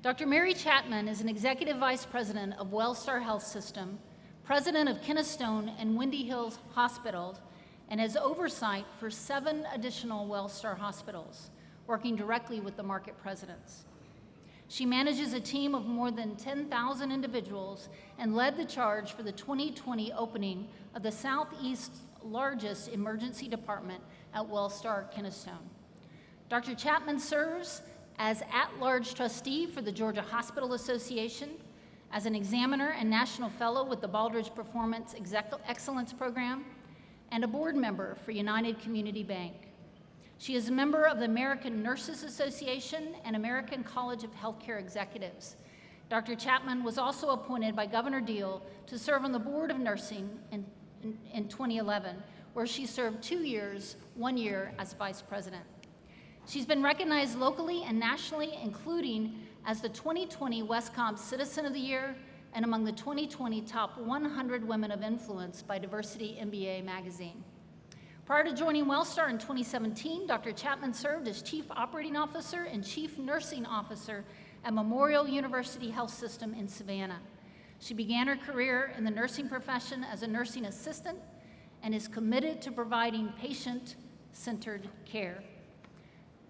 Dr. Mary Chatman is an Executive Vice President of Wellstar Health System, President of Kennesaw and Windy Hills Hospitals, and has oversight for 7 additional Wellstar hospitals, working directly with the market presidents. She manages a team of more than 10,000 individuals and led the charge for the 2020 opening of the Southeast's largest emergency department at Wellstar Kennesaw. Dr. Chatman serves as at-large trustee for the Georgia Hospital Association, as an examiner and national fellow with the Baldrige Performance Excellence Program, and a board member for United Community Bank. She is a member of the American Nurses Association and American College of Healthcare Executives. Dr. Chatman was also appointed by Governor Deal to serve on the Board of Nursing in 2011, where she served 2 years, 1 year as vice president. She's been recognized locally and nationally, including as the 2020 Westcomb Citizen of the Year and among the 2020 Top 100 Women of Influence by Diversity MBA magazine. Prior to joining Wellstar in 2017, Dr. Chatman served as Chief Operating Officer and Chief Nursing Officer at Memorial University Health System in Savannah. She began her career in the nursing profession as a nursing assistant and is committed to providing patient-centered care.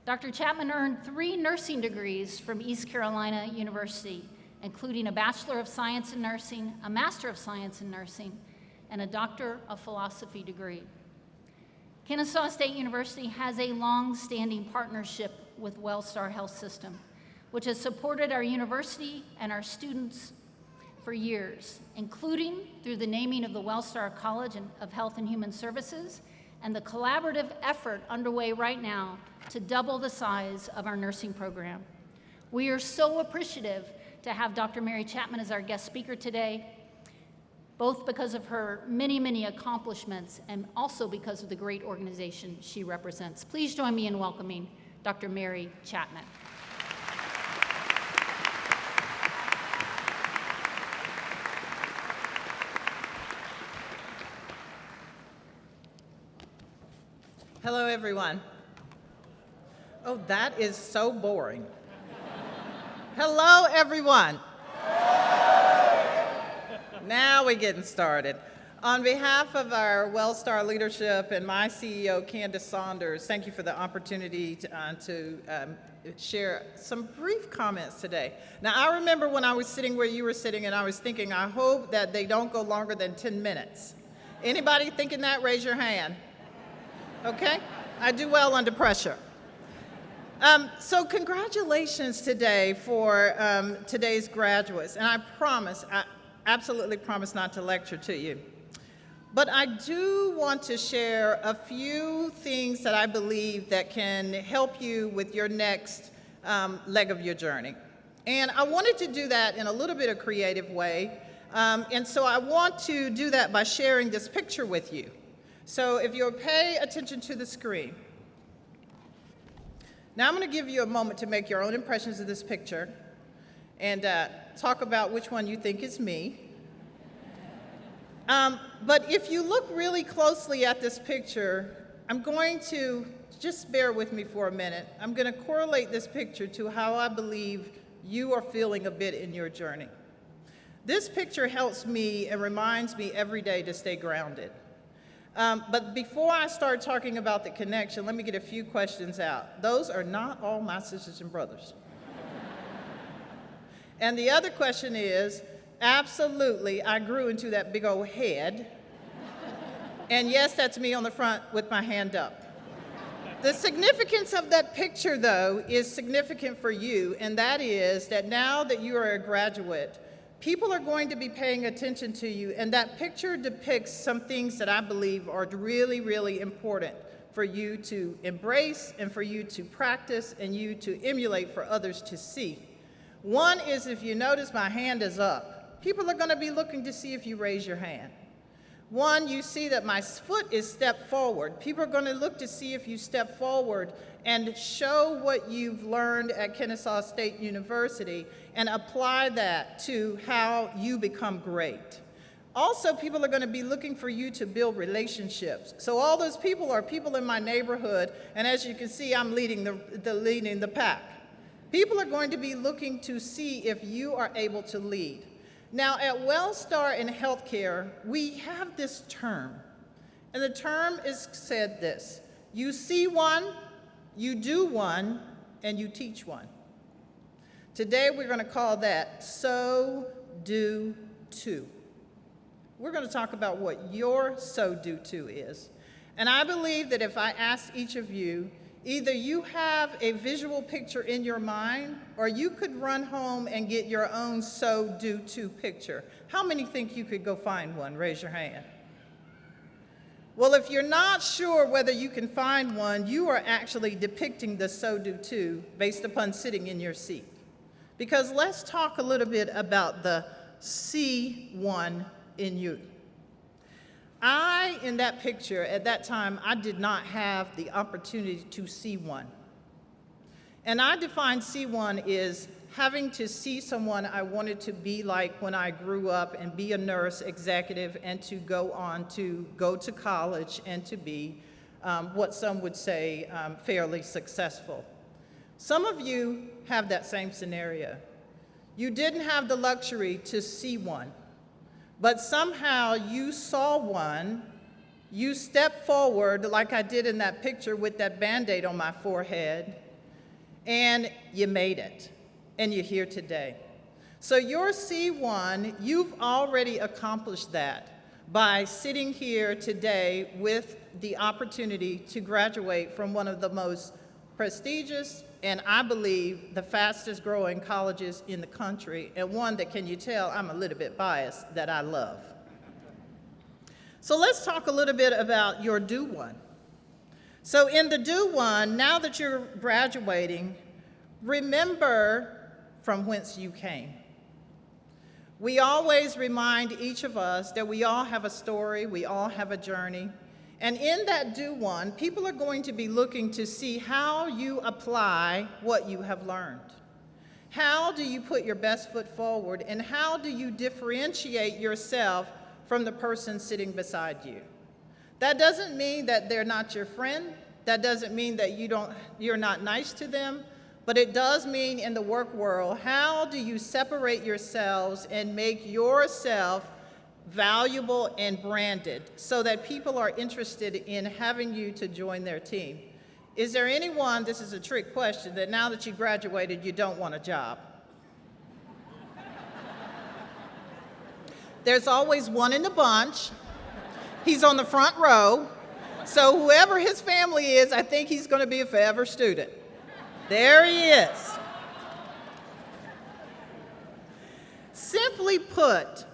Dr. Chatman earned 3 nursing degrees from East Carolina University, including a Bachelor of Science in Nursing, a Master of Science in Nursing, and a Doctor of Philosophy degree. Kennesaw State University has a long-standing partnership with Wellstar Health System, which has supported our university and our students for years, including through the naming of the Wellstar College of Health and Human Services and the collaborative effort underway right now to double the size of our nursing program. We are so appreciative to have Dr. Mary Chatman as our guest speaker today, both because of her many, many accomplishments and also because of the great organization she represents. Please join me in welcoming Dr. Mary Chatman. Hello, everyone. Oh, that is so boring. Hello, everyone. Now we're getting started. On behalf of our Wellstar leadership and my CEO, Candace Saunders, thank you for the opportunity to share some brief comments today. Now, I remember when I was sitting where you were sitting and I was thinking, I hope that they don't go longer than 10 minutes. Anybody thinking that? Raise your hand. Okay? I do well under pressure. So congratulations today for today's graduates, and I absolutely promise not to lecture to you. But I do want to share a few things that I believe that can help you with your next leg of your journey. And I wanted to do that in a little bit of creative way. And so I want to do that by sharing this picture with you. So if you'll pay attention to the screen. Now I'm going to give you a moment to make your own impressions of this picture and talk about which one you think is me. But if you look really closely at this picture, I'm going to, just bear with me for a minute, I'm going to correlate this picture to how I believe you are feeling a bit in your journey. This picture helps me and reminds me every day to stay grounded. But before I start talking about the connection, let me get a few questions out. Those are not all my sisters and brothers. And the other question is, absolutely, I grew into that big old head. And yes, that's me on the front with my hand up. The significance of that picture, though, is significant for you, and that is that now that you are a graduate, people are going to be paying attention to you, and that picture depicts some things that I believe are really, really important for you to embrace and for you to practice and you to emulate for others to see. One is, if you notice, my hand is up. People are going to be looking to see if you raise your hand. One, you see that my foot is stepped forward. People are going to look to see if you step forward and show what you've learned at Kennesaw State University and apply that to how you become great. Also, people are going to be looking for you to build relationships. So all those people are people in my neighborhood, and as you can see, I'm leading the pack. People are going to be looking to see if you are able to lead. Now, at WellStar in healthcare, we have this term, and the term is said this: you see one, you do one, and you teach one. Today, we're going to call that so do two. We're going to talk about what your so do two is. And I believe that if I ask each of you, either you have a visual picture in your mind, or you could run home and get your own so do two picture. How many think you could go find one? Raise your hand. Well, if you're not sure whether you can find one, you are actually depicting the so do two based upon sitting in your seat. Because let's talk a little bit about the C1 in you. In that picture, at that time, I did not have the opportunity to see one. And I define C1 as having to see someone I wanted to be like when I grew up and be a nurse executive and to go on to go to college and to be what some would say fairly successful. Some of you have that same scenario. You didn't have the luxury to see one, but somehow you saw one, you stepped forward like I did in that picture with that Band-Aid on my forehead, and you made it, and you're here today. So your C1, you've already accomplished that by sitting here today with the opportunity to graduate from one of the most prestigious and I believe the fastest growing colleges in the country, and one that, can you tell, I'm a little bit biased, that I love. So let's talk a little bit about your do one. So in the do one, now that you're graduating, remember from whence you came. We always remind each of us that we all have a story, we all have a journey. And in that do one, people are going to be looking to see how you apply what you have learned. How do you put your best foot forward, and how do you differentiate yourself from the person sitting beside you? That doesn't mean that they're not your friend. That doesn't mean that you're not nice to them. But it does mean in the work world, how do you separate yourselves and make yourself valuable and branded so that people are interested in having you to join their team? Is there anyone, this is a trick question, that now that you graduated, you don't want a job? There's always one in the bunch. He's on the front row. So whoever his family is, I think he's going to be a forever student. There he is. Simply put,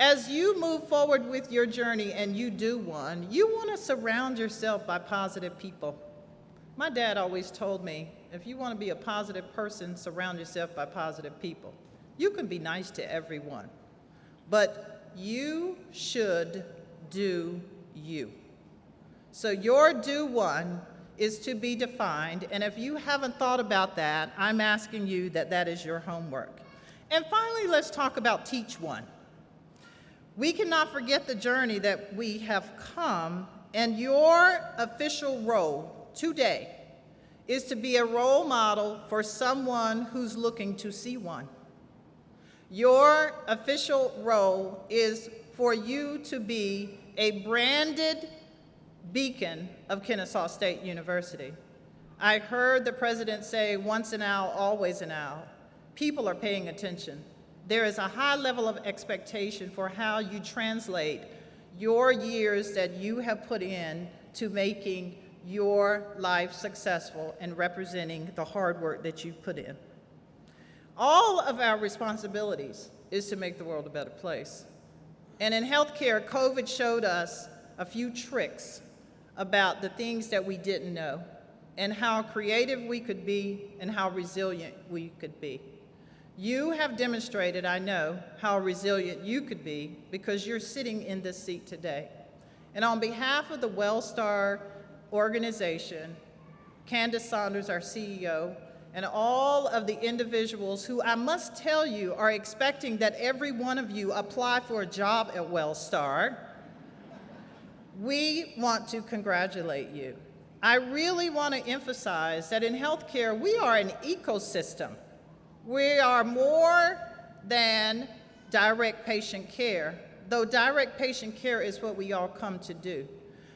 as you move forward with your journey and you do one, you want to surround yourself by positive people. My dad always told me, if you want to be a positive person, surround yourself by positive people. You can be nice to everyone, but you should do you. So your do one is to be defined, and if you haven't thought about that, I'm asking you that that is your homework. And finally, let's talk about teach one. We cannot forget the journey that we have come, and your official role today is to be a role model for someone who's looking to see one. Your official role is for you to be a branded beacon of Kennesaw State University. I heard the president say, once an owl, always an owl. People are paying attention. There is a high level of expectation for how you translate your years that you have put in to making your life successful and representing the hard work that you put in. All of our responsibilities is to make the world a better place. And in healthcare, COVID showed us a few tricks about the things that we didn't know, and how creative we could be and how resilient we could be. You have demonstrated, I know, how resilient you could be because you're sitting in this seat today. And on behalf of the WellStar organization, Candace Saunders, our CEO, and all of the individuals who I must tell you are expecting that every one of you apply for a job at WellStar, we want to congratulate you. I really want to emphasize that in healthcare, we are an ecosystem. We are more than direct patient care, though direct patient care is what we all come to do.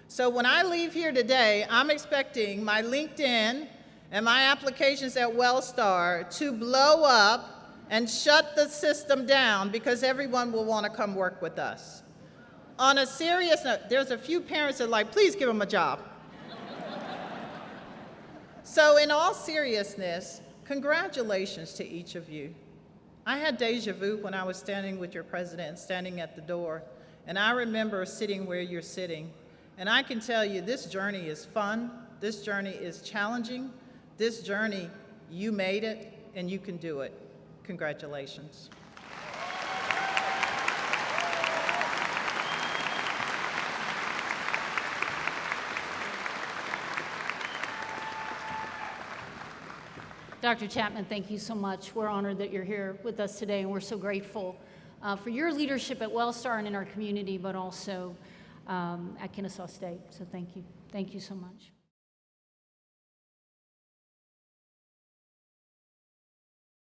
So when I leave here today, I'm expecting my LinkedIn and my applications at Wellstar to blow up and shut the system down because everyone will want to come work with us. On a serious note, there's a few parents that are like, please give them a job. So in all seriousness, congratulations to each of you. I had deja vu when I was standing with your president, standing at the door, and I remember sitting where you're sitting. And I can tell you this journey is fun, this journey is challenging, this journey, you made it, and you can do it. Congratulations. Dr. Chatman, thank you so much. We're honored that you're here with us today, and we're so grateful for your leadership at Wellstar and in our community, but also at Kennesaw State. So thank you. Thank you so much.